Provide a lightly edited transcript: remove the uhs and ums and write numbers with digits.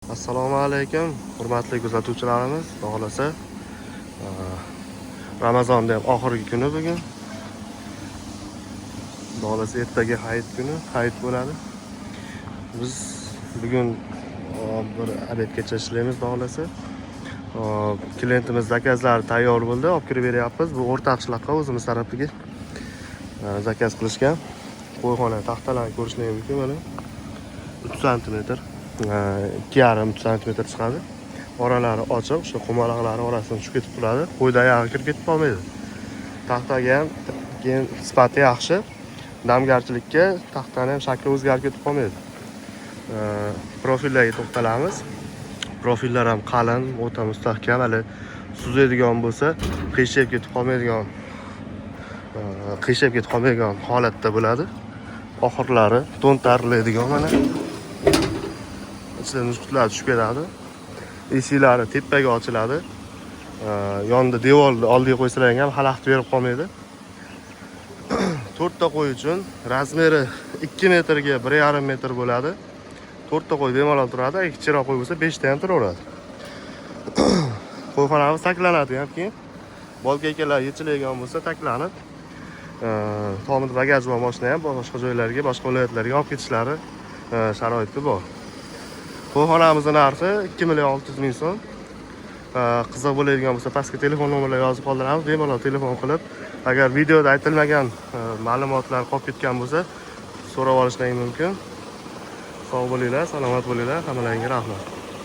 Assalomu alaykum, hurmatli kuzatuvchilarimiz. Xohlasa, Ramazonda ham oxirgi kuni bugun. Xohlasa ertaga hayit kuni, hayit bo'ladi. Biz bugun bir obedgacha ishlaymiz, xohlasa. Klientimiz zakazlari tayyor bo'ldi, olib kirib beryapmiz. Bu o'rta qishloqqa o'zimiz tarafiga zakaz qilishgan. Qo'yxona taxtalarni ko'rishingiz mumkin mana. 3 sm, 2,5 sm chiqadi. Oralari ochiq, o'sha qumaloqlari orasidan tushib ketib turadi. Qo'yda oyog'i kirib ketib qolmaydi. Taxtaga ham keyin sifati yaxshi. Damgarchilikka taxtani ham shakli o'zgarib ketib qolmaydi. Profillarga to'xtalamiz. Profillar ham qalin, o'ta mustahkam, hali suzadigan bo'lsa, qiyshab ketib qolmaydigan holatda bo'ladi. Oxirlari to'ntariladigan mana. Ichidan mushuklar tushib ketadi. Eshiklari tepaga ochiladi. Yonida devorni oldiga qo'ysalar ham xalaqit berib qolmaydi. 4 ta qo'y uchun razmeri 2 metrga 1,5 metr bo'ladi. 4 ta qo'y bemalol turadi. Kichikroq qo'y bo'lsa 5 ta ham turaveradi. Qo'yxonamiz taklanadi ham keyin. Bolgaykalar yechiladigan bo'lsa taklanib, tomida bagaj va mashina ham boshqa joylarga, boshqa viloyatlarga olib ketishlari sharoiti bor. Qo'yxonamizning narxi 2,600,000 so'm. Qiziq bo'ladigan bo'lsa, pastga telefon nomerlarini yozib qoldiramiz. Bemalol telefon qilib, agar videoda aytilmagan ma'lumotlar qolib ketgan bo'lsa, so'rab olishingiz mumkin. Sog' bo'linglar, salomat bo'linglar. Hammalaringga rahmat.